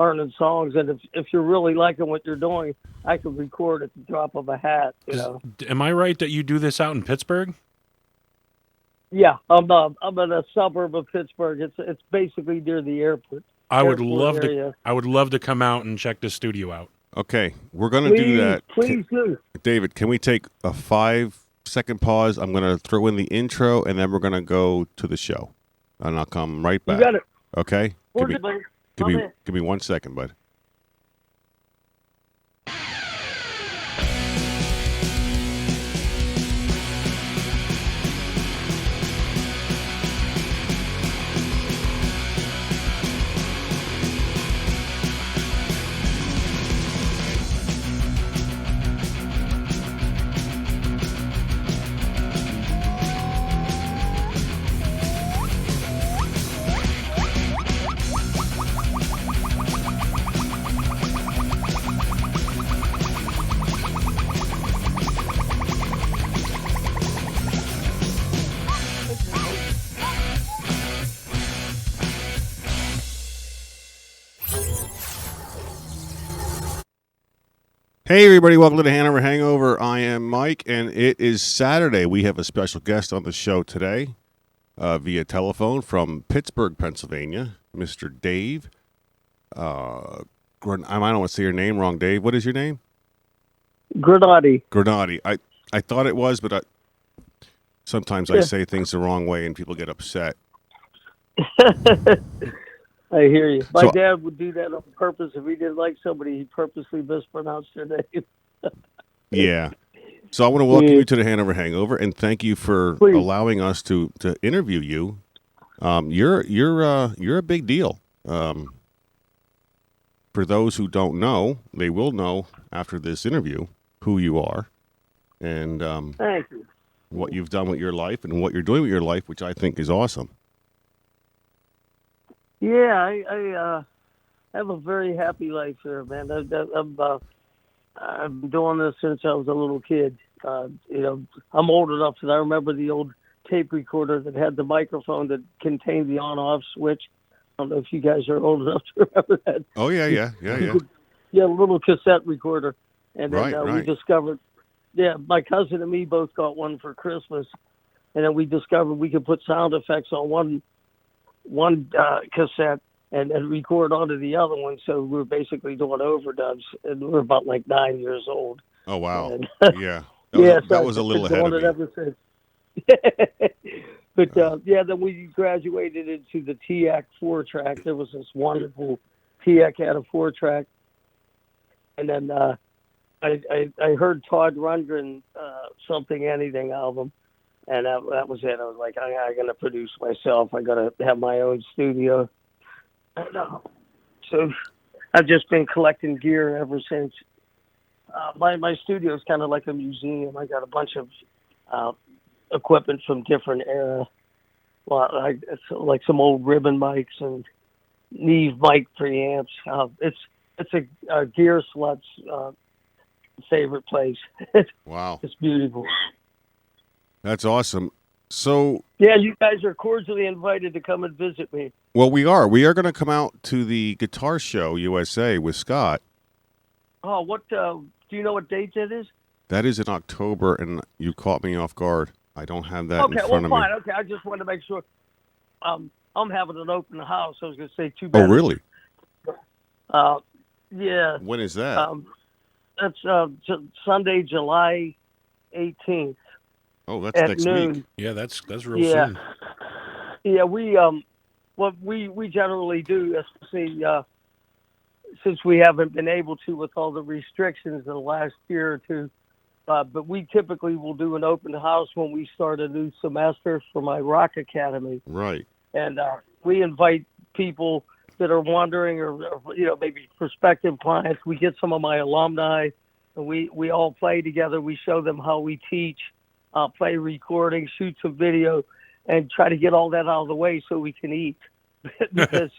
learning songs. And if you're really liking what you're doing, I can record at the drop of a hat. Am I right that you do this out in Pittsburgh? Yeah, I'm in a suburb of Pittsburgh. It's basically near the airport area. I would love to come out and check this studio out. Okay, we're going to do Please, that. please do. David, can we take a 5-second pause? I'm going to throw in the intro, and then we're going to go to the show. And I'll come right You back. got it. Okay? Give Give me 1 second, bud. Hey, everybody. Welcome to the Hanover Hangover. I am Mike, and it is Saturday. We have a special guest on the show today via telephone from Pittsburgh, Pennsylvania, Mr. Dave. I don't want to say your name wrong, Dave. What is your name? Granati. Granati. I thought it was, but sometimes I say things the wrong way, and people get upset. I hear you. My dad would do that on purpose. If he didn't like somebody, he'd purposely mispronounce their name. Yeah. So I want to welcome you to the Hanover Hangover, and thank you for allowing us to interview you. You're a big deal. For those who don't know, they will know after this interview who you are, and thank you. What you've done with your life and what you're doing with your life, which I think is awesome. Yeah, I have a very happy life here, man. I've been doing this since I was a little kid. I'm old enough that I remember the old tape recorder that had the microphone that contained the on-off switch. I don't know if you guys are old enough to remember that. Oh, yeah. Yeah, a little cassette recorder. And then we discovered, my cousin and me both got one for Christmas. And then we discovered we could put sound effects on one cassette and record onto the other one. So we were basically doing overdubs, and we were about like 9 years old. Oh, wow. And, yeah. That was a little ahead of me. Ever since. But then we graduated into the TAC 4-track. There was this wonderful TAC had a 4-track. And then I heard Todd Rundgren Something Anything album. And that was it. I was like, I'm going to produce myself. I got to have my own studio. And, so I've just been collecting gear ever since. My studio is kind of like a museum. I got a bunch of equipment from different era. Well, it's like some old ribbon mics and Neve mic preamps. It's a gear slut's favorite place. Wow. It's beautiful. That's awesome. So yeah, you guys are cordially invited to come and visit me. Well, we are. We are going to come out to the Guitar Show USA with Scott. Oh, what? Do you know what date that is? That is in October, and you caught me off guard. I don't have that in front of me. Okay, I just wanted to make sure. I'm having an open house. I was going to say too bad. Oh, really? Yeah. When is that? That's Sunday, July 18th. Oh, that's next noon. week. Yeah, that's real soon. Yeah, what we generally do, especially since we haven't been able to with all the restrictions in the last year or two, but we typically will do an open house when we start a new semester for my rock academy. Right. And we invite people that are wondering or maybe prospective clients. We get some of my alumni, and we all play together. We show them how we teach. Play recording, shoot some video, and try to get all that out of the way so we can eat. Because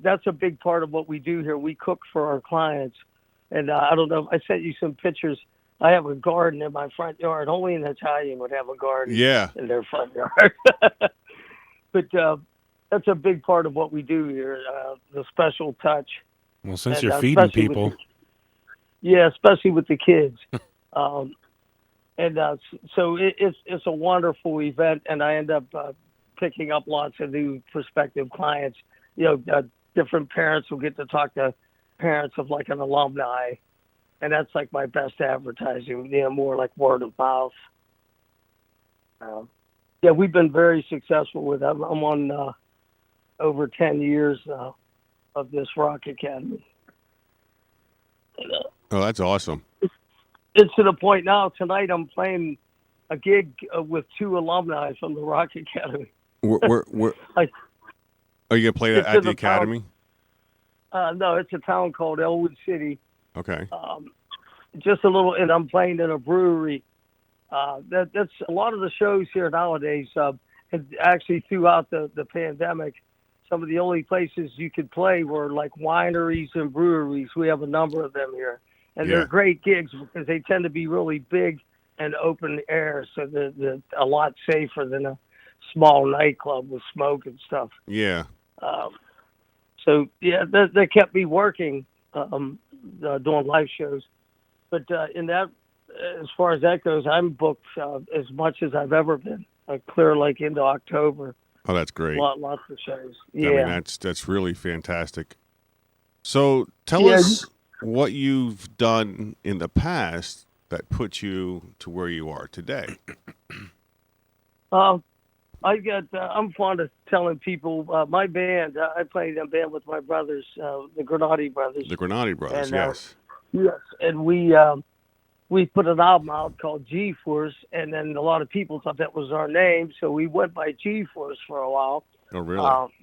that's a big part of what we do here. We cook for our clients. And I don't know, I sent you some pictures. I have a garden in my front yard. Only an Italian would have a garden in their front yard. But that's a big part of what we do here. The special touch, Well, since and you're feeding especially with people, especially with the kids. Um, and so it's a wonderful event, and I end up picking up lots of new prospective clients. Different parents will get to talk to parents of like an alumni, and that's like my best advertising. More like word of mouth. Um, yeah, we've been very successful with that. I'm on over 10 years now of this Rock Academy. And, Oh, that's awesome. it's to the point now. Tonight I'm playing a gig with two alumni from the Rock Academy. Where I, are you gonna play that it's at in the a town. academy? No, it's a town called Elwood City. Okay. Just a little, and I'm playing in a brewery. That's a lot of the shows here nowadays. And actually, throughout the pandemic, some of the only places you could play were like wineries and breweries. We have a number of them here, and they're Yeah. great gigs because they tend to be really big and open air, so they're a lot safer than a small nightclub with smoke and stuff. Yeah. Um, so yeah, that kept me working doing live shows. But in that, as far as that goes, I'm booked as much as I've ever been. Clear like into October. Oh, that's great. Lots of shows. I mean, Yeah. that's really fantastic. So tell Yeah. us what you've done in the past that put you to where you are today. I'm fond of telling people my band. I played in a band with my brothers, the Granati brothers, The Granati Brothers, and yes. yes, and we put an album out called G Force, and then a lot of people thought that was our name, so we went by G Force for a while. Oh, really?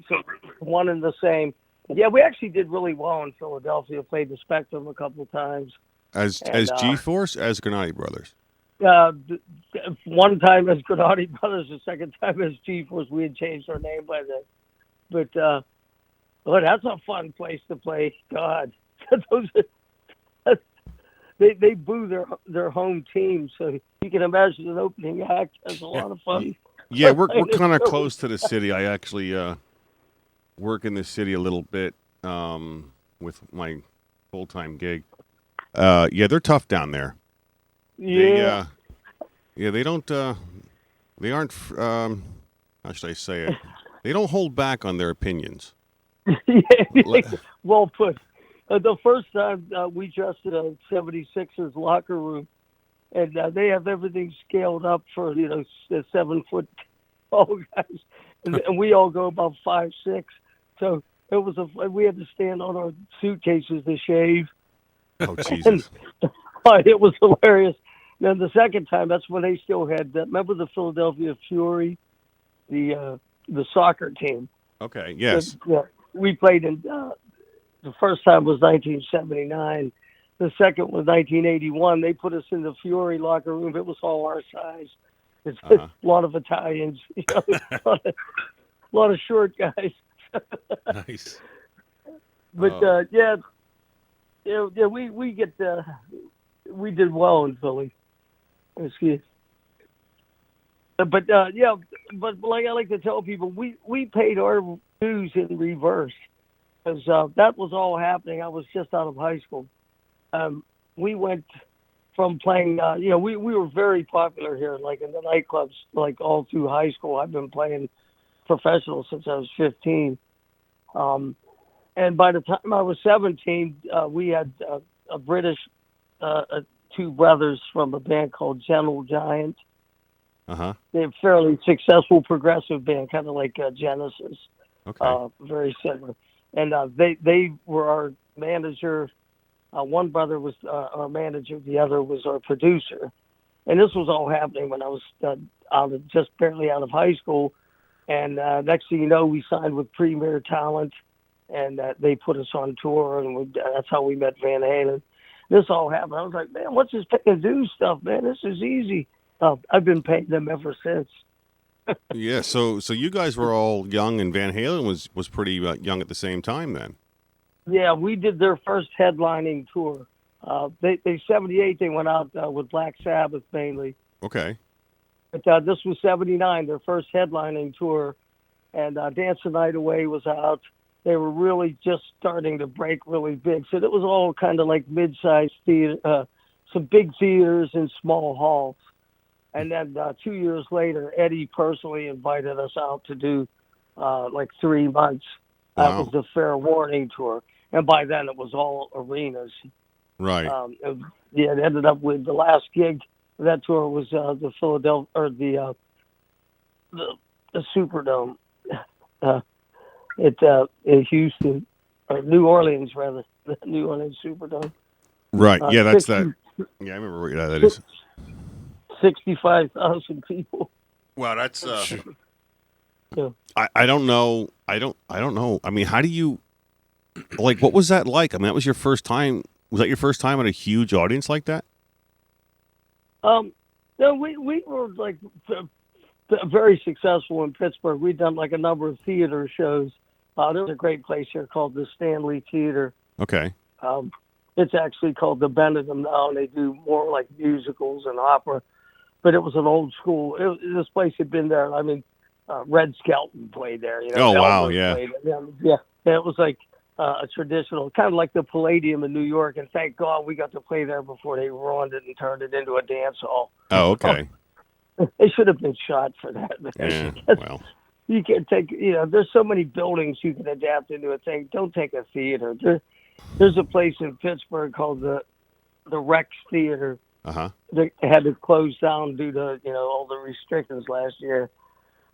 So one and the same. Yeah, we actually did really well in Philadelphia. Played the Spectrum a couple of times. As And G-Force, as Granati Brothers. one time as Granati Brothers, the second time as G Force. We had changed our name by then. But that's a fun place to play. God, those they boo their home team, so you can imagine an opening act. That's a lot of fun. Yeah, we're kind of close to the city. I actually work in the city a little bit with my full-time gig. Yeah, they're tough down there. Yeah. They don't. They aren't. How should I say it? They don't hold back on their opinions. Yeah, well put. The first time we dressed in a 76ers locker room, and they have everything scaled up for the 7 foot tall guys, and we all go about 5'6". So it was we had to stand on our suitcases to shave. Oh Jesus! It was hilarious. Then the second time, that's when they still had. Remember the Philadelphia Fury, the soccer team. Okay. Yes. Yeah, we played in. The first time was 1979. The second was 1981. They put us in the Fury locker room. It was all our size. It's a lot of Italians, a lot of short guys. nice. But we get we did well in Philly. Excuse. But like I like to tell people, we paid our dues in reverse. Because that was all happening. I was just out of high school. We went from playing, we were very popular here, like in the nightclubs, like all through high school. I've been playing professional since I was 15. And by the time I was 17, we had a British, two brothers from a band called Gentle Giant. They're a fairly successful progressive band, kind of like Genesis. Okay. Very similar. And they were our manager. One brother was our manager. The other was our producer. And this was all happening when I was just barely out of high school. And next thing you know, we signed with Premier Talent, and they put us on tour, and that's how we met Van Halen. This all happened. I was like, man, what's this pay and do stuff, man? This is easy. I've been paying them ever since. Yeah, so you guys were all young, and Van Halen was pretty young at the same time then. Yeah, we did their first headlining tour. They 78. They went out with Black Sabbath mainly. Okay. But this was 79, their first headlining tour, and Dance the Night Away was out. They were really just starting to break really big, so it was all kind of like mid-sized theater, some big theaters and small halls. And then 2 years later, Eddie personally invited us out to do like 3 months. That Wow. was the Fair Warning tour, and by then it was all arenas. Right. It ended up with the last gig of that tour was the Philadelphia or the Superdome in Houston or New Orleans rather, the New Orleans Superdome. Right. Yeah, that's 60, that. Yeah, I remember where that is. 65,000 people. Wow, that's Yeah. I don't know. I don't know. I mean, how do you like what was that like? I mean, that was your first time. Was that your first time at a huge audience like that? No, we were like very successful in Pittsburgh. We've done like a number of theater shows. There's a great place here called the Stanley Theater. Okay. It's actually called the Benedum now, and they do more like musicals and opera. But it was an old school. This place had been there. I mean, Red Skelton played there. You know, Oh, wow, Elvis yeah. played there. Yeah. It was like a traditional, kind of like the Palladium in New York. And thank God we got to play there before they ruined it and turned it into a dance hall. Oh, okay. They should have been shot for that. Yeah. Well. You can't take, there's so many buildings you can adapt into a thing. Don't take a theater. There's a place in Pittsburgh called the Rex Theater. Uh-huh. They had to close down due to, all the restrictions last year.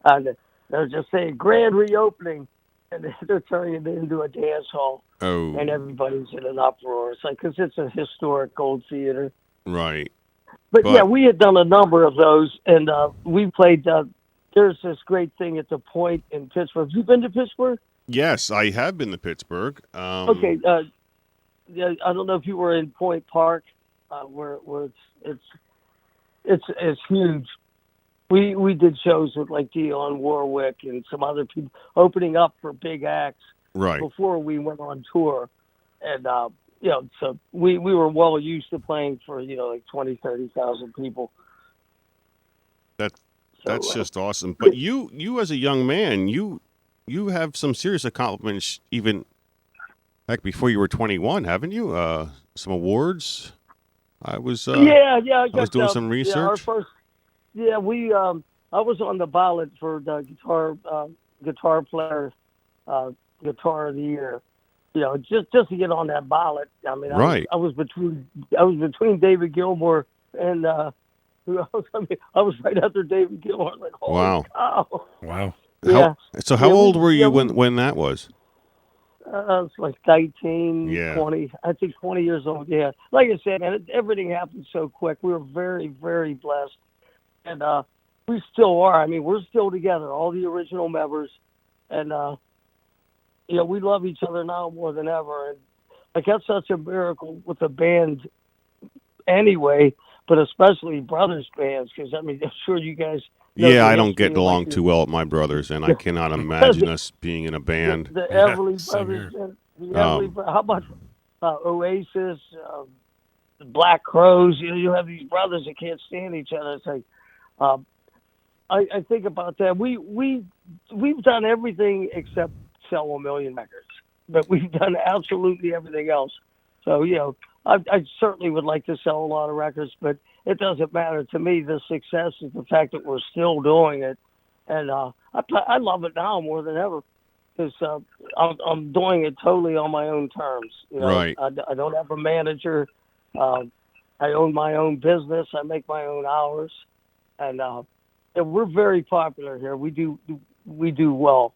And they're just saying grand reopening, and they're turning it into a dance hall. Oh. And everybody's in an uproar. It's like, because it's a historic old theater. Right. But yeah, we had done a number of those, and we played. There's this great thing at the Point in Pittsburgh. Have you been to Pittsburgh? Yes, I have been to Pittsburgh. Okay. Yeah, I don't know if you were in Point Park, where it's huge. We did shows with like Dionne Warwick and some other people opening up for big acts Right. before we went on tour, and so we were well used to playing for like 20,000-30,000 people. That's just awesome. But you as a young man, you have some serious accomplishments even heck before you were 21, haven't you? Some awards. I was I was doing some research. I was on the ballot for the guitar player guitar of the year. Just to get on that ballot. I mean, right. I was between David Gilmour and who else? I mean, I was right after David Gilmour. Like, holy wow. cow. Wow. Yeah. So how old were you when that was? I was like 19, Yeah. 20. I think 20 years old. Yeah. Like I said, man, everything happened so quick. We were very, very blessed. And we still are. I mean, we're still together, all the original members. And, we love each other now more than ever. And like, that's such a miracle with the band anyway, but especially brothers bands, because, I mean, I'm sure you guys know Yeah, the I don't history get of, along like, too well with my brothers, and I cannot imagine us being in a band. The Everly same Brothers. here. The Everly, how about Oasis, the Black Crows? You have these brothers that can't stand each other. It's like, I think about that. We've done everything except sell 1 million records, but we've done absolutely everything else. So I certainly would like to sell a lot of records, but it doesn't matter to me. The success is the fact that we're still doing it, and I love it now more than ever because I'm doing it totally on my own terms. Right. I don't have a manager. I own my own business. I make my own hours, and we're very popular here. We do well,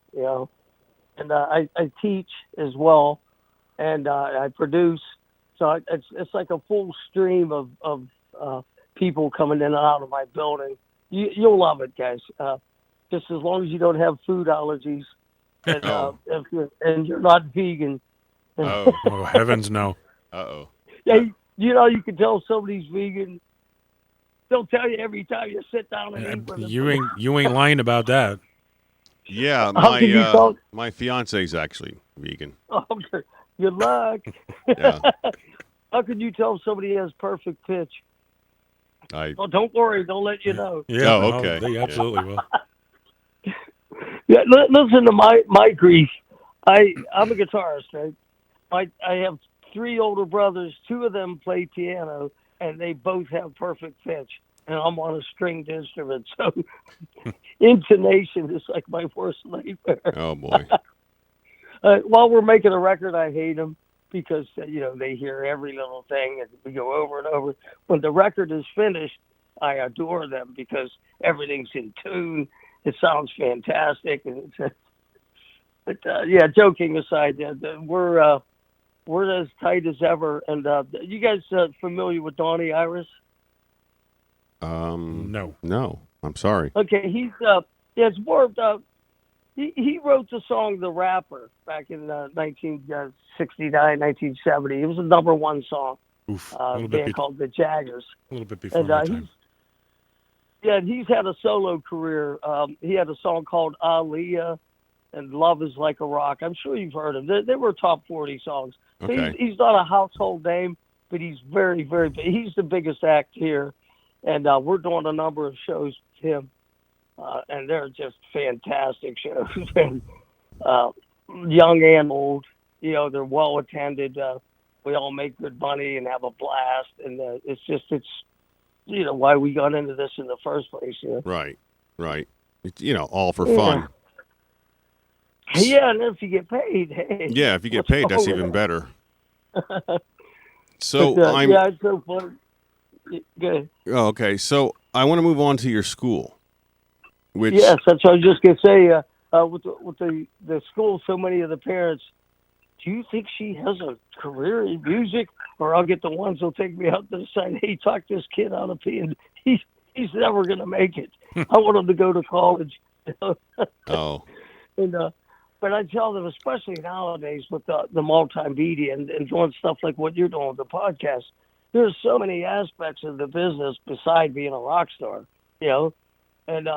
and I teach as well, and I produce. So it's like a full stream of people coming in and out of my building. You'll love it, guys. Just as long as you don't have food allergies, and if you're not vegan. Oh. Oh, heavens no. Uh-oh. Yeah, you can tell somebody's vegan. They'll tell you every time you sit down and eat with them. You ain't lying about that. Yeah, How can you tell? my fiance's actually vegan. Oh, good luck. Yeah. How can you tell somebody has perfect pitch? I Oh, don't worry. They'll let you know. Yeah. Oh, no, okay. they absolutely will. Yeah, listen to my grief. I'm a guitarist, right? I have three older brothers. Two of them play piano, and they both have perfect pitch. And I'm on a stringed instrument, so intonation is like my worst nightmare. Oh boy. While we're making a record, I hate them because they hear every little thing, and we go over and over. When the record is finished, I adore them because everything's in tune. It sounds fantastic, and yeah. Joking aside, we're as tight as ever. And you guys familiar with Donnie Iris? No. No. I'm sorry. Okay, he's yeah, it's more. He wrote the song "The Rapper" back in 1969, 1970. It was a #1 song. Oof. Band called the Jaggers, a little bit before and my time. he's had a solo career. He had a song called "Aaliyah" and "Love Is Like a Rock." I'm sure you've heard of them. They were top 40 songs. So Okay. he's not a household name, but he's very, very big. He's the biggest act here, and we're doing a number of shows with him. And they're just fantastic shows, and young and old. They're well attended. We all make good money and have a blast, and it's why we got into this in the first place. Right. Right. It's, all for Yeah. fun. Yeah, and if you get paid, hey. Yeah, if you get what's paid, that's wrong even with better. that? So But, I'm yeah, it's so fun. Good. oh, okay. So I want to move on to your school, which Yes, that's what I was just gonna say. With the school, so many of the parents. Do you think she has a career in music? Or I'll get the ones who'll take me out to the side. Hey, talk this kid out of being. He's never gonna make it. I want him to go to college. oh And but I tell them, especially nowadays with the multimedia and doing stuff like what you're doing with the podcast, there's so many aspects of the business beside being a rock star. And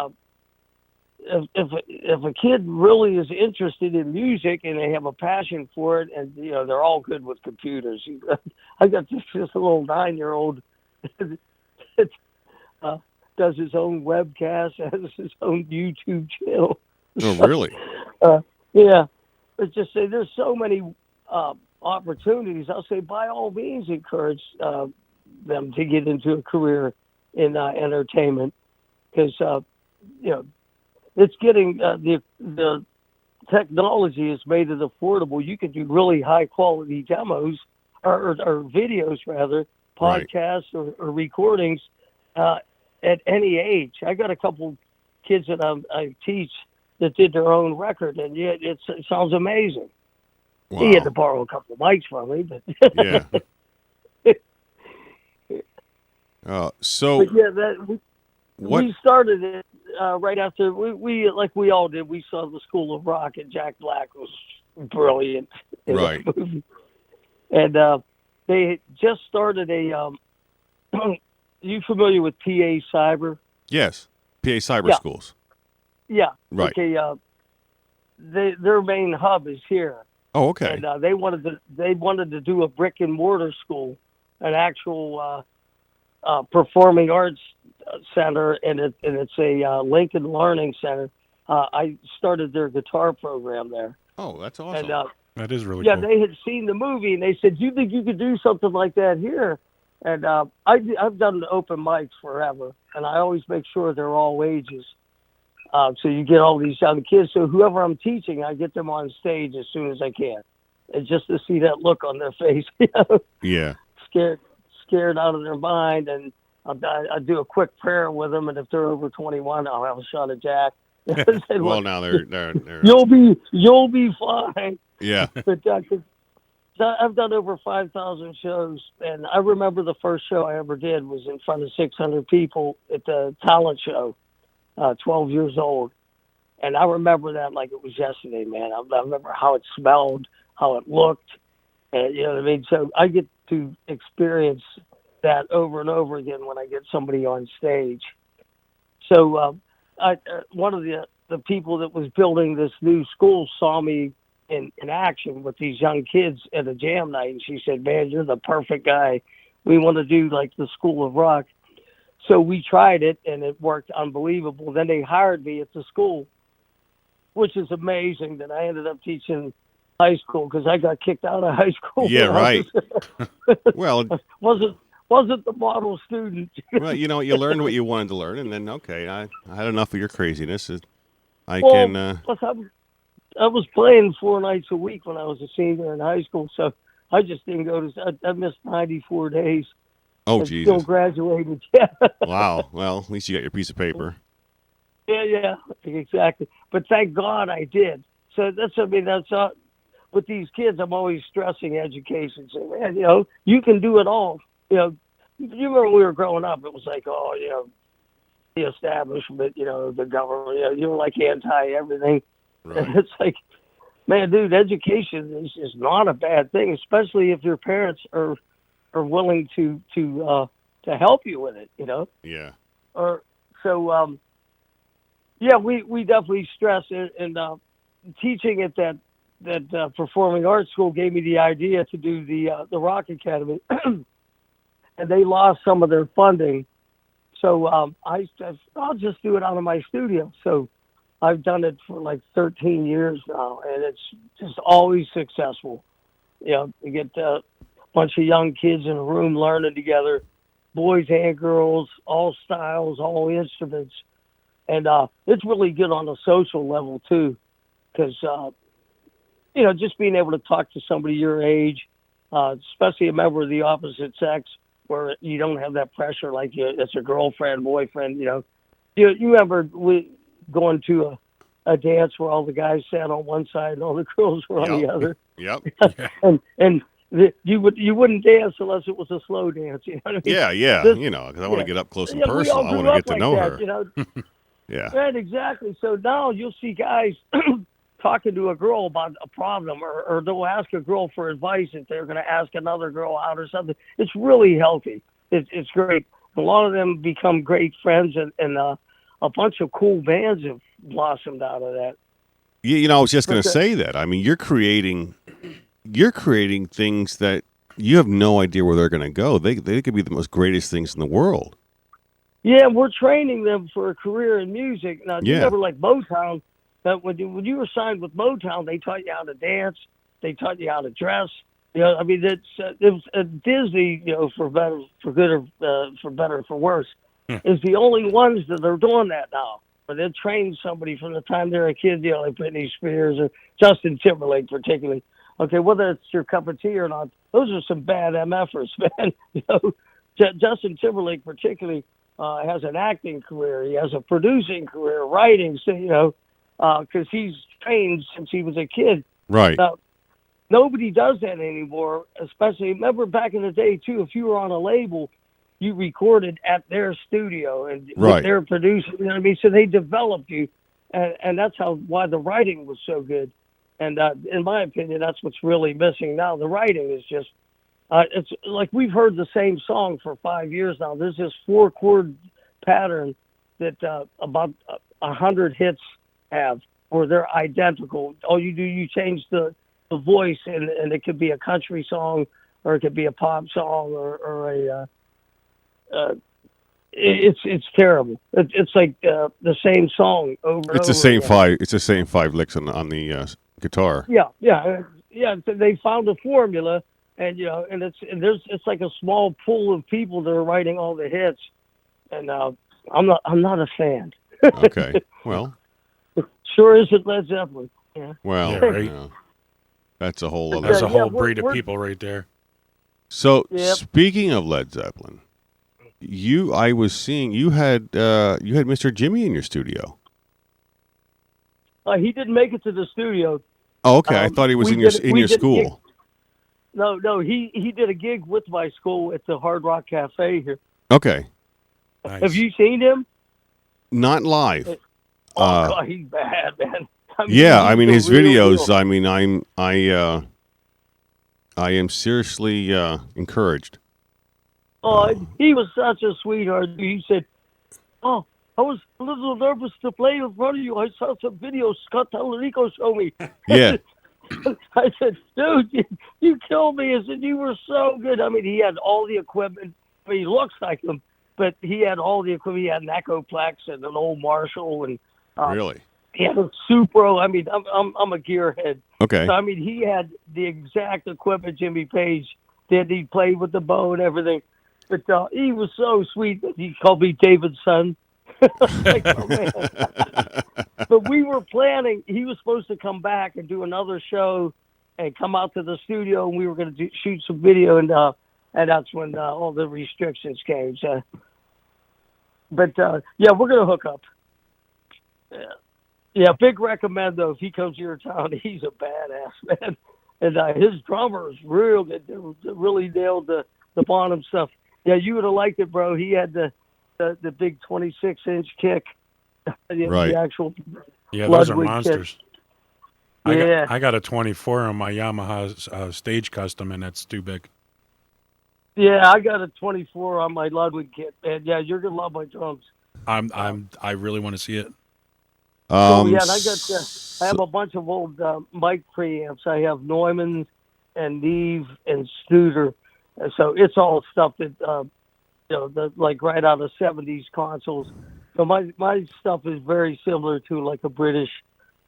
if a kid really is interested in music and they have a passion for it, and they're all good with computers. I got this little 9-year-old that does his own webcast, has his own YouTube channel. oh really? Yeah, let's just say there's so many opportunities. I'll say by all means encourage them to get into a career in entertainment because it's getting the technology has made it affordable. You can do really high quality demos or videos rather, Right. podcasts or recordings at any age. I got a couple kids that I teach that did their own record, and yet it sounds amazing. Wow. He had to borrow a couple of mics from me, but Yeah. So but yeah, that what? we started it right after we like we all did. We saw the School of Rock, and Jack Black was brilliant in Right. that movie. And they just started a. You familiar with PA Cyber? Yes. PA Cyber Yeah. Schools. Yeah. Right. Okay. Their main hub is here, Oh, okay. and they wanted to do a brick and mortar school, an actual performing arts center, and it's a Lincoln Learning Center. I started their guitar program there, Oh, that's awesome. and That is really yeah, cool. they had seen the movie, and they said, "Do you think you could do something like that here?" And I've done open mics forever, and I always make sure they're all ages. So you get all these young kids. So whoever I'm teaching, I get them on stage as soon as I can, and just to see that look on their face, Yeah. scared out of their mind. And I do a quick prayer with them, and if they're over 21, I'll have a shot of Jack. Say, Well, "Look, now they're you'll be fine." yeah. But 'cause I've done over 5,000 shows, and I remember the first show I ever did was in front of 600 people at the talent show, 12 years old. And I remember that like it was yesterday, man. I remember how it smelled, how it looked, and you know what I mean? So I get to experience that over and over again when I get somebody on stage. So one of the people that was building this new school saw me in action with these young kids at a jam night, and she said, "Man, you're the perfect guy. We want to do like the School of Rock." So we tried it, and it worked unbelievable. Then they hired me at the school, which is amazing that I ended up teaching high school because I got kicked out of high school. Yeah, when I right. was- Well, wasn't the model student. well, you learned what you wanted to learn, and then okay, I had enough of your craziness. I Well, can. plus I was playing 4 nights a week when I was a senior in high school, so I just didn't go to. I missed 94 days Oh and still Jesus! graduated. Yeah, Wow. Well, at least you got your piece of paper. yeah, exactly. But thank God I did. So that's with these kids. I'm always stressing education. So man, you can do it all. You remember when we were growing up? It was like, oh, the establishment, the government. You were like anti everything. Right. It's like, man, dude, education is not a bad thing, especially if your parents are willing to help you with it. Yeah. Or so. Yeah, we definitely stress it, and teaching at that performing arts school gave me the idea to do the Rock Academy, and they lost some of their funding. So I said, I'll just do it out of my studio. So I've done it for like 13 years now, and it's just always successful. You get a bunch of young kids in a room learning together, boys and girls, all styles, all instruments. And it's really good on a social level, too, because, just being able to talk to somebody your age, especially a member of the opposite sex, where you don't have that pressure like it's a girlfriend, boyfriend. You remember going to a dance where all the guys sat on one side and all the girls were on the Yep. other, Yep. and you wouldn't dance unless it was a slow dance. You know what I mean? Yeah. Yeah. This, Because I want to get up close and yeah, we all personal. I want grew to up get to like know that. her. Yeah. Right, exactly. So now you'll see guys talking to a girl about a problem, or they'll ask a girl for advice if they're going to ask another girl out or something. It's really healthy. It's great. A lot of them become great friends, and a bunch of cool bands have blossomed out of that. Yeah. I was just going But to say that. I mean, you're creating things that you have no idea where they're going to go. They could be the most greatest things in the world. yeah, we're training them for a career in music. Now, do you Yeah. remember like Motown? That when you were signed with Motown, they taught you how to dance, they taught you how to dress. I mean, it was Disney. For better, for good, or for better, or for worse, is the only ones that are doing that now. But they train somebody from the time they're a kid, like Britney Spears or Justin Timberlake, particularly. Okay, whether it's your cup of tea or not, those are some bad MFers, man. Justin Timberlake, particularly, has an acting career. He has a producing career, writing. So because he's trained since he was a kid. Right. Now, nobody does that anymore. Especially, remember back in the day too. If you were on a label, you recorded at their studio and Right. with their producer. You know what I mean? So they developed you, and that's why the writing was so good. And in my opinion, that's what's really missing now. The writing is just. It's like we've heard the same song for 5 years now. There's this 4-chord pattern that about 100 hits have, where they're identical. All you do, you change the voice, and it could be a country song, or it could be a pop song, or a. It's terrible. It's like the same song over and It's the over same again. 5. It's the same 5 licks on the guitar. Yeah. So they found a formula, and it's like a small pool of people that are writing all the hits, and I'm not a fan. Okay. Well. Sure isn't Led Zeppelin. Yeah. Well. Yeah, right. That's a whole That's other. a Yeah, whole breed of people right there. So Yep. speaking of Led Zeppelin, I was seeing you had Mr. Jimmy in your studio. He didn't make it to the studio. Oh, okay. I thought he was in your school. No, he did a gig with my school at the Hard Rock Cafe here. Okay. Nice. Have you seen him? Not live. God, he's bad, man. Yeah, he's his the real videos. deal. I am seriously encouraged. He was such a sweetheart. He said, "Oh, I was a little nervous to play in front of you. I saw some videos Scott Tallarico show me." Yeah. I said, "Dude, you killed me." I said, "You were so good." I mean, he had all the equipment. I mean, he looks like him, but he had all the equipment. He had an Echoplex and an old Marshall, and Really? He had a Supro. I mean, I'm a gearhead. Okay. So I mean, he had the exact equipment Jimmy Page did. He played with the bow and everything. But he was so sweet that he called me David's son. Like, oh man. But we were planning. He was supposed to come back and do another show, and come out to the studio, and we were going to shoot some video, and that's when all the restrictions came. So, but yeah, we're going to hook up. Yeah. Yeah, big recommend though. If he comes to your town, he's a badass man, and his drummer is real good. They really nailed the Bonham stuff. Yeah, you would have liked it, bro. He had the big 26-inch kick, Right. the actual Yeah, those are Ludwig monsters. kick. Yeah, I got a 24 on my Yamaha Stage Custom, and that's too big. yeah. I got a 24 on my Ludwig kit, and yeah, you're gonna love my drums. I really want to see it. Oh Um, yeah, and I have a bunch of old mic preamps. I have Neumann and Neve and Studer, and so it's all stuff that like right out of '70s consoles. So my stuff is very similar to like a British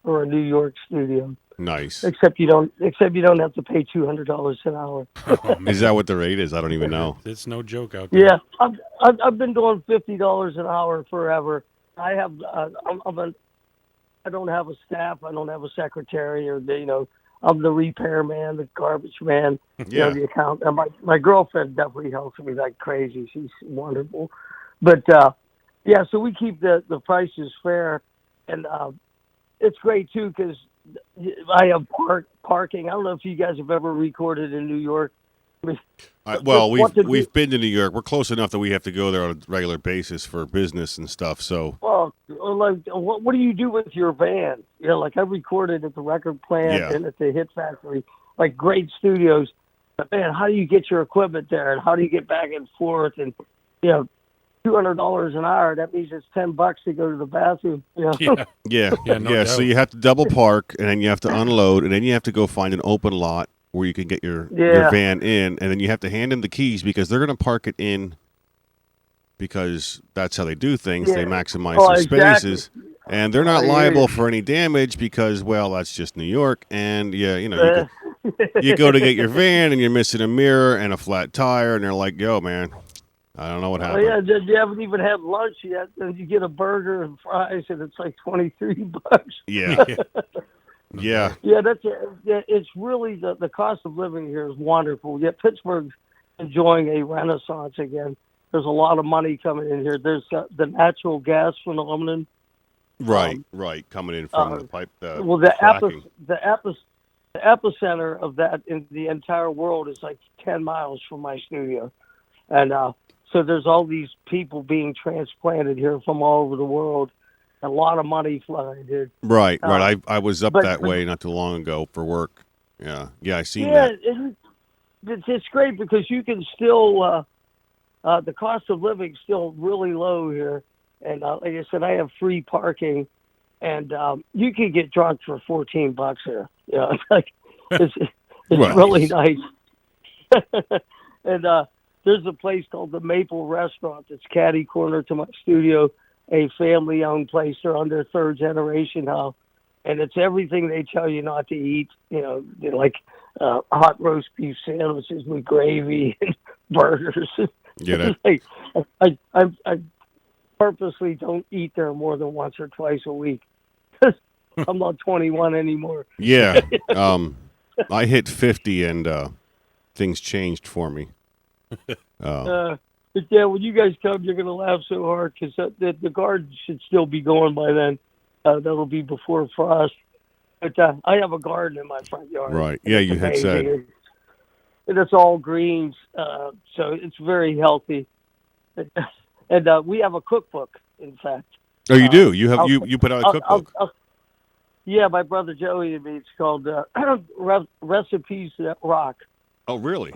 or a New York studio, nice. except you don't have to pay $200 an hour. Oh, man. Is that what the rate is? I don't even know. It's no joke out there. Yeah, I've been doing $50 an hour forever. I have I don't have a staff. I don't have a secretary, or I'm the repairman, the garbage man, Yeah. the account. And my girlfriend definitely helps me like crazy. She's wonderful. But yeah, so we keep the prices fair, and it's great too because I have parking. I don't know if you guys have ever recorded in New York. Well, What to we've been to New York. We're close enough that we have to go there on a regular basis for business and stuff. So, Well, like, what do you do with your van? Like I recorded at the record plant Yeah. and at the Hit Factory, like great studios. But man, how do you get your equipment there, and how do you get back and forth? And $200 an hour. That means it's $10 to go to the bathroom. Yeah. yeah, Yeah, no yeah. doubt. So you have to double park, and then you have to unload, and then you have to go find an open lot where you can get your Yeah. van in, and then you have to hand them the keys because they're going to park it in because that's how they do things. Yeah. They maximize Oh, their exactly. spaces, and they're not I hear liable you. for any damage because, well, that's just New York. And yeah, you go to get your van, and you're missing a mirror and a flat tire, and they're like, "Yo, man, I don't know what Oh happened." yeah, you haven't even had lunch yet, and you get a burger and fries, and it's like $23. Yeah, Yeah. yeah, Yeah, it's really the cost of living here is wonderful. Yet Pittsburgh's enjoying a renaissance again. There's a lot of money coming in here. There's the natural gas phenomenon. right, right. Coming in from the pipe. Well, the fracking. epicenter of that in the entire world is like 10 miles from my studio, and so there's all these people being transplanted here from all over the world. A lot of money flying, dude. Right, right. I was up but- that but- way not too long ago for work. Yeah, I seen Yeah, that. it's great because you can still the cost of living is still really low here, and like I said, I have free parking, and you can get drunk for $14 here. It's like it's Right. really nice. And there's a place called the Maple Restaurant that's catty corner to my studio, a family-owned place. They're on their third generation now, and it's everything they tell you not to eat. They're like hot roast beef sandwiches with gravy and burgers. Yeah, that, Like, I purposely don't eat there more than once or twice a week. I'm not 21 anymore. yeah. I hit 50 and things changed for me. But yeah, when you guys come, you're gonna laugh so hard because the garden should still be going by then. That'll be before frost. But I have a garden in my front yard. Right. Yeah, you had said. And it's all greens, so it's very healthy. And we have a cookbook, in fact. Oh, you do. You have I'll- you put out a cookbook. Yeah, my brother Joey and me. It's called Recipes That Rock. Oh, really?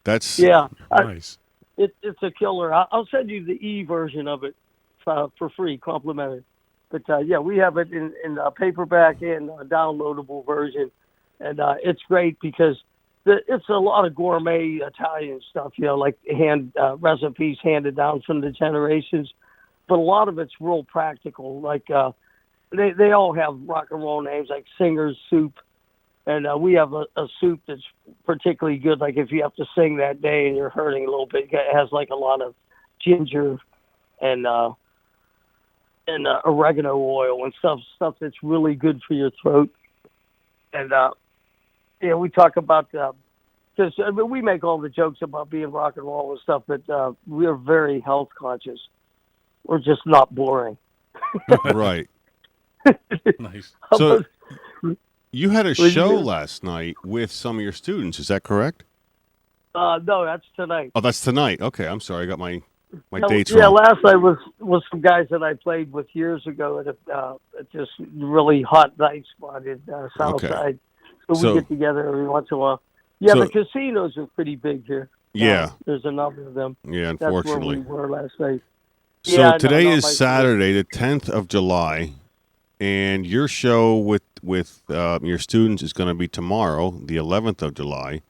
That's Yeah, Nice. it's a killer. I'll send you the e-version of it for free, complimentary. But yeah, we have it in a paperback and a downloadable version, and it's great because it's a lot of gourmet Italian stuff, like hand recipes handed down from the generations. But a lot of it's real practical, like they all have rock and roll names like Singer's Soup, and we have a soup that's particularly good. Like if you have to sing that day and you're hurting a little bit, it has like a lot of ginger and oregano oil and stuff that's really good for your throat. And we talk about because we make all the jokes about being rock and roll and stuff, but we're very health conscious. We're just not boring. Right. Nice. So you had a show last night with some of your students. Is that correct? No, that's tonight. Oh, that's tonight. Okay, I'm sorry. I got my No, dates yeah, wrong. last night was some guys that I played with years ago at a just really hot night spot in Southside. So we get together every once in a while. Yeah, the casinos are pretty big here. Yeah. There's a number of them. Yeah, unfortunately. That's where we were last night. So today is Saturday, the 10th of July, and your show with your students is going to be tomorrow, the 11th of July.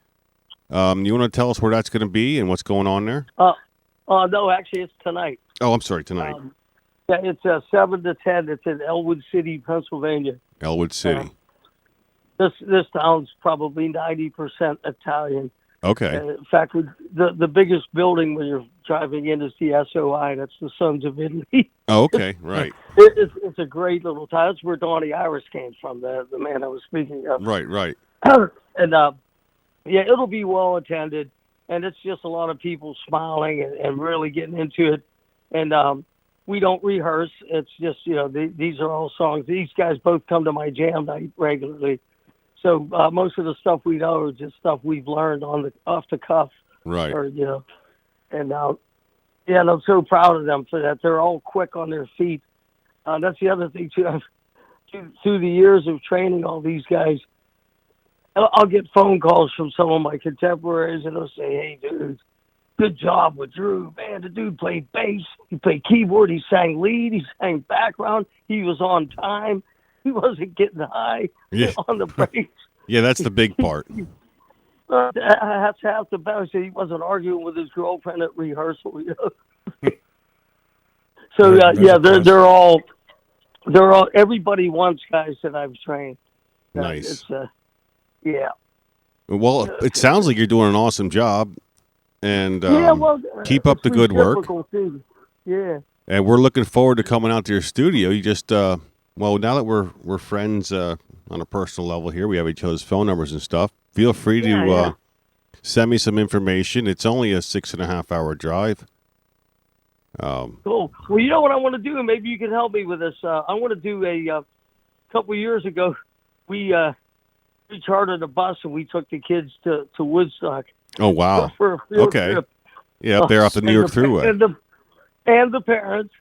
You want to tell us where that's going to be and what's going on there? No, actually, it's tonight. Oh, I'm sorry, tonight. Yeah, it's 7 to 10. It's in Elwood City, Pennsylvania. Elwood City. This town's probably 90% Italian. Okay. In fact, the biggest building when you're driving in is the SOI. That's the Sons of Italy. Oh, okay, right. It's a great little town. That's where Donnie Iris came from, the man I was speaking of. Right. And it'll be well attended, and it's just a lot of people smiling and really getting into it. And we don't rehearse. It's just these are all songs. These guys both come to my jam night regularly. So most of the stuff we know is just stuff we've learned off the cuff, right? Or and and I'm so proud of them for that. They're all quick on their feet. That's the other thing too. Through the years of training all these guys, I'll get phone calls from some of my contemporaries, and they'll say, "Hey, dude, good job with Drew. Man, the dude played bass, he played keyboard, he sang lead, he sang background, he was on time." He wasn't getting high on the breaks. Yeah, that's the big part. That's half the battle. So he wasn't arguing with his girlfriend at rehearsal. So they're all everybody wants guys that I've trained. Nice. Yeah. Well, it sounds like you're doing an awesome job, and keep up the good work. Too. Yeah. And we're looking forward to coming out to your studio. You just well, now that we're friends on a personal level here, we have each other's phone numbers and stuff. Feel free to send me some information. It's only a 6.5-hour drive. Cool. Well, you know what I want to do, and maybe you can help me with this. I want to do a couple of years ago. We chartered a bus and we took the kids to Woodstock. Oh wow! For a field trip. Yeah, up there off the New York Thruway. And the parents.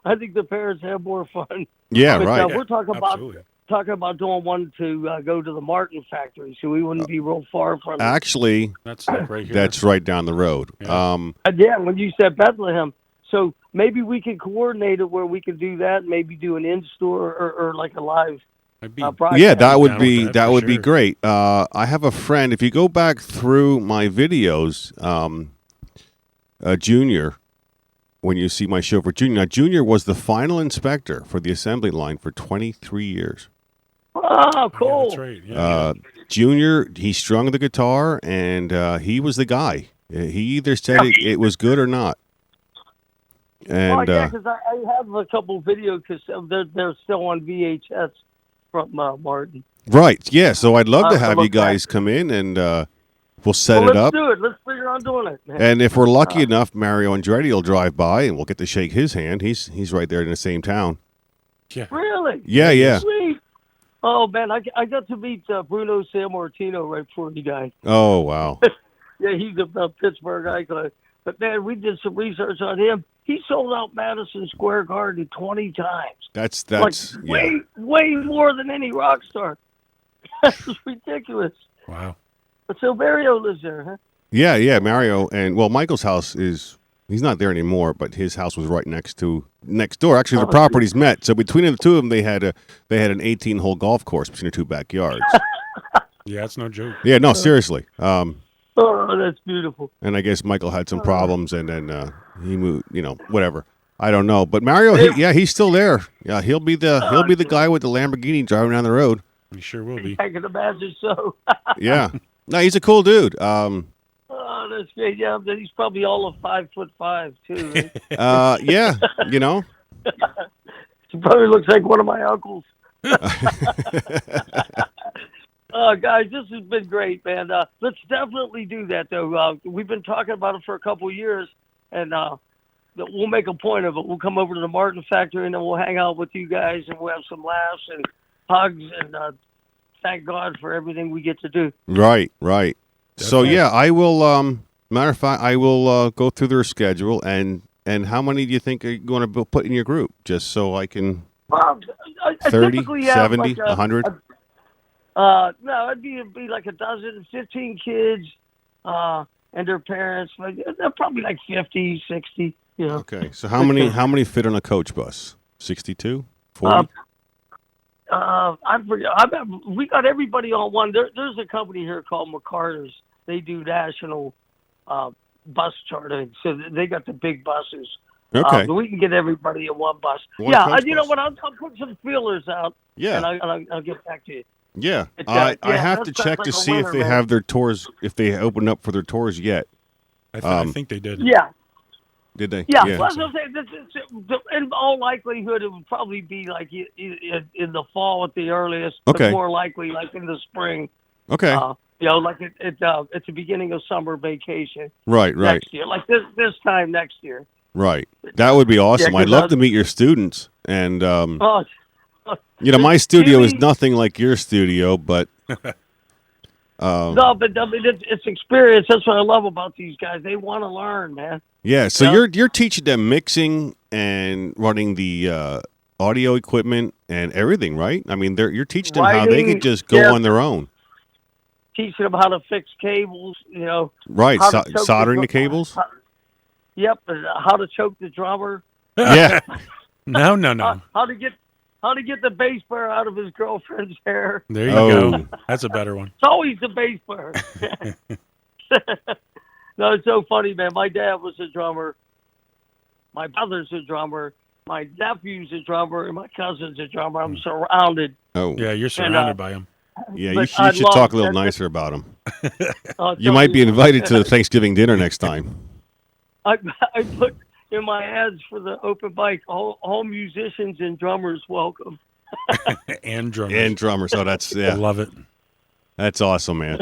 I think the parents have more fun. Yeah, but, right. We're talking about doing one to go to the Martin factory, so we wouldn't be real far from it. Actually, that's right here. That's right down the road. Yeah. When you said Bethlehem, so maybe we could coordinate it where we could do that. Maybe do an in-store or like a live. Broadcast. Yeah, that would be great. I have a friend. If you go back through my videos, Junior. When you see my show for Junior. Now, Junior was the final inspector for the assembly line for 23 years. Oh, cool. Yeah, that's right. Yeah. Junior, he strung the guitar, and he was the guy. He either said it was good or not. And because I have a couple video because they're still on VHS from Martin. Right, yeah. So I'd love to have you guys come in and we'll set it up. Let's do it. Let's figure on doing it. Man. And if we're lucky enough, Mario Andretti will drive by, and we'll get to shake his hand. He's right there in the same town. Yeah. Really? Yeah. Sweet. Oh, man, I got to meet Bruno Sammartino right before he died. Oh, wow. Yeah, he's a Pittsburgh icon. But, man, we did some research on him. He sold out Madison Square Garden 20 times. That's way more than any rock star. That's ridiculous. Wow. But so Mario lives there, huh? Yeah, Mario, and Michael's house he's not there anymore, but his house was right next door. Actually, the properties met. So between the two of them, they had an 18-hole golf course between the two backyards. Yeah, that's no joke. Yeah, no, seriously. Oh, that's beautiful. And I guess Michael had some problems, and then he moved. Whatever. I don't know, but Mario, he's still there. Yeah, he'll be the guy with the Lamborghini driving down the road. He sure will be. I can imagine so. Yeah, no, he's a cool dude. Oh, that's great. Yeah, he's probably all of 5'5" too. Right? Yeah, you know. He probably looks like one of my uncles. Guys, this has been great, man. Let's definitely do that, though. We've been talking about it for a couple of years, and we'll make a point of it. We'll come over to the Martin Factory, and then we'll hang out with you guys, and we'll have some laughs and hugs, and thank God for everything we get to do. Right. So yeah, I will. Matter of fact, I will go through their schedule and how many do you think are going to put in your group? Just so I can. I 30, typically have 70, like 100? No, it'd be like 15 kids, and their parents. Like, they're probably like 50, 60. You know. Okay, so how many fit on a coach bus? 62, 40? We got everybody on one. There's a company here called McCarter's. They do national bus chartering, so they got the big buses. Okay. We can get everybody in one bus. One yeah, coach you know bus. what? I'll put some feelers out. Yeah. And I'll get back to you. Yeah, I have to check to see if they have their tours, if they opened up for their tours yet. I think they did. Yeah. Did they? Yeah. Plus, I'm saying in all likelihood, it would probably be like in the fall at the earliest. Okay. But more likely, like in the spring. Okay. Like at the beginning of summer vacation. Right. Next year, like this time next year. Right. That would be awesome. Yeah, I'd love to meet your students. And, my studio Jimmy, is nothing like your studio, but... no, but I mean, it's experience. That's what I love about these guys. They want to learn, man. Yeah, so you're teaching them mixing and running the audio equipment and everything, right? I mean, you're teaching them how they could just go on their own. Teaching them how to fix cables, Right, soldering the cables? Yep, how to choke the drummer. Yeah. No. How to get the bass player out of his girlfriend's hair. There you go. That's a better one. It's always the bass player. No, it's so funny, man. My dad was a drummer. My brother's a drummer. My nephew's a drummer, and my cousin's a drummer. I'm surrounded. Oh. Yeah, you're surrounded by them. Yeah, you should talk a little nicer about them. You might be invited to the Thanksgiving dinner next time. I put in my ads for the open mic, all musicians and drummers welcome. And drummers. And drummers. Oh, that's, I love it. That's awesome, man.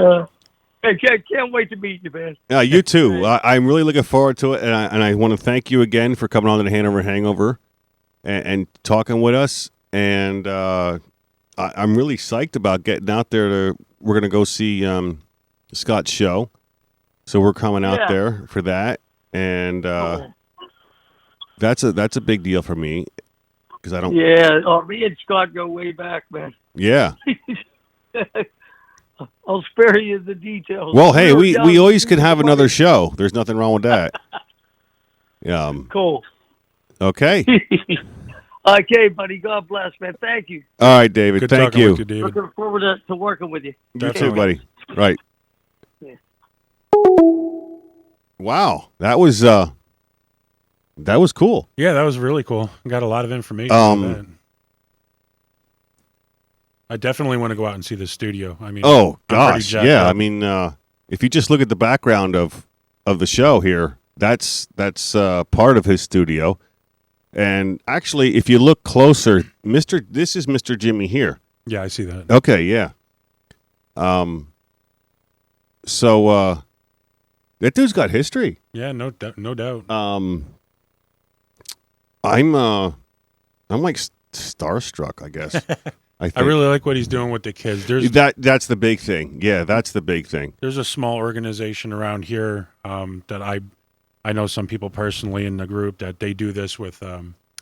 I can't wait to meet you, man. Yeah, you too. I'm really looking forward to it, and I want to thank you again for coming on to the Hanover Hangover and talking with us. And I'm really psyched about getting out there. We're going to go see Scott's show, so we're coming out there for that. And that's a big deal for me because I don't. Yeah, me and Scott go way back, man. Yeah. I'll spare you the details. Well, hey, we always can have another show. There's nothing wrong with that. Cool. Okay. Okay, buddy. God bless, man. Thank you. All right, David. Good Thank talking you. with you, David. Looking forward to working with you. You too, buddy. Right. Yeah. Wow, that was cool. Yeah, that was really cool. Got a lot of information on that. I definitely want to go out and see the studio. I mean, oh gosh, yeah. Up. I mean, if you just look at the background of the show here, that's part of his studio. And actually, if you look closer, this is Mr. Jimmy here. Yeah, I see that. Okay, yeah. So that dude's got history. Yeah, no doubt. I'm like starstruck, I guess. I really like what he's doing with the kids. That's the big thing. Yeah, that's the big thing. There's a small organization around here that I know some people personally in the group that they do this with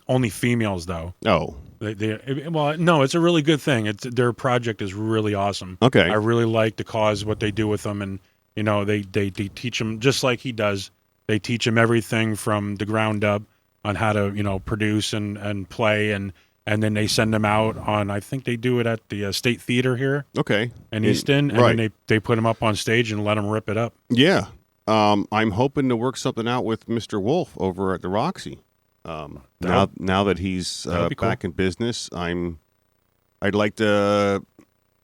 only females though. Oh. No, it's a really good thing. Their project is really awesome. Okay. I really like the cause, what they do with them, and they teach them just like he does. They teach them everything from the ground up on how to produce and play and then they send them out on. I think they do it at the State Theater here. Okay. In Easton, and right. then they put them up on stage and let them rip it up. Yeah. I'm hoping to work something out with Mr. Wolf over at the Roxy. Now that he's That'd be cool. back in business, I'd like to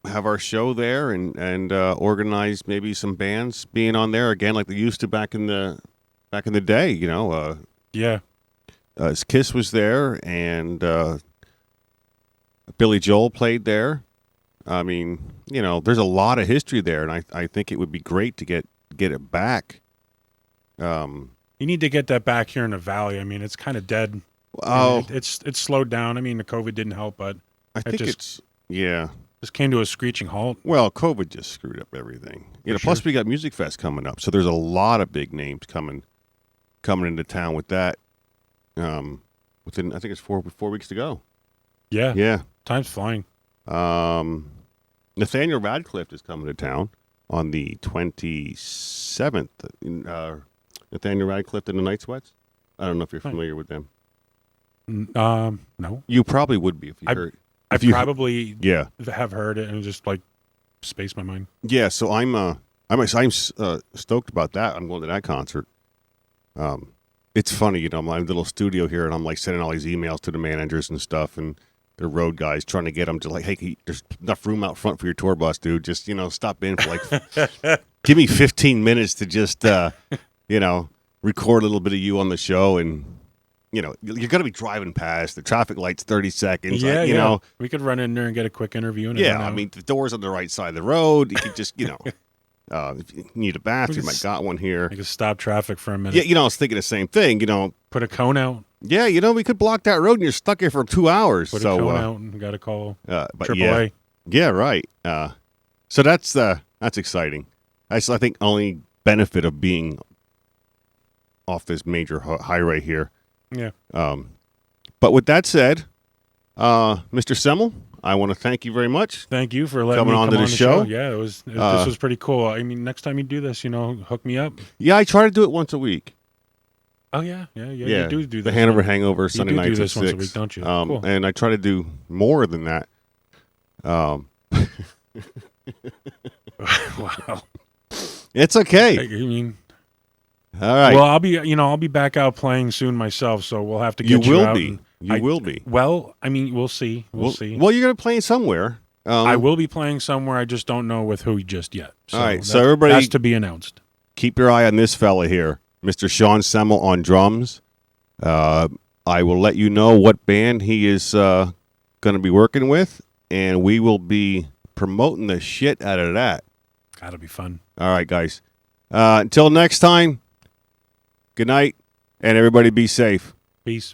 have our show there and organize maybe some bands being on there again, like they used to back in the day. Yeah. Kiss was there, and Billy Joel played there. I mean, there's a lot of history there, and I think it would be great to get it back. You need to get that back here in the valley. I mean, it's kind of dead. Oh, It's slowed down. I mean, the COVID didn't help, but I think just came to a screeching halt. Well, COVID just screwed up everything. Plus we got Music Fest coming up, so there's a lot of big names coming into town with that. Within, I think it's 4 weeks to go. Yeah. Yeah. Time's flying. Nathaniel Radcliffe is coming to town on the 27th. Nathaniel Radcliffe and the Night Sweats. I don't know if you're familiar with them. No. You probably would be if you heard. I probably Yeah. have heard it and just like spaced my mind. Yeah, so I'm stoked about that. I'm going to that concert. It's funny, I'm in my little studio here, and I'm like sending all these emails to the managers and stuff, and the road guys trying to get them to like, hey, there's enough room out front for your tour bus, dude. Just stop in for like, give me 15 minutes to just record a little bit of you on the show, and you're gonna be driving past the traffic lights 30 seconds. Yeah, we could run in there and get a quick interview. And I mean, the door's on the right side of the road. You could just if you need a bathroom, I got one here. We could stop traffic for a minute. Yeah, I was thinking the same thing. Put a cone out. Yeah, we could block that road and you're stuck here for 2 hours. Put a cone out and got to call AAA. Yeah, right. So that's exciting. I think only benefit of being off this major highway here. Yeah. But with that said, Mr. Semmel, I want to thank you very much. Thank you for letting coming me on come to the show. Yeah, this was pretty cool. I mean, next time you do this, hook me up. Yeah, I try to do it once a week. Oh yeah. You do this. The Hanover Hangover Sunday nights do this at 6. once a week, don't you? Cool. And I try to do more than that. Wow. It's okay. I mean, all right. Well, I'll be back out playing soon myself, so we'll have to get you out. You will be. Well, I mean, we'll see. We'll see. Well, you're going to play somewhere. I will be playing somewhere. I just don't know with who just yet. So all right. So everybody, that's to be announced. Keep your eye on this fella here, Mr. Sean Semmel on drums. I will let you know what band he is going to be working with, and we will be promoting the shit out of that. That'll be fun. All right, guys. Until next time, good night, and everybody be safe. Peace.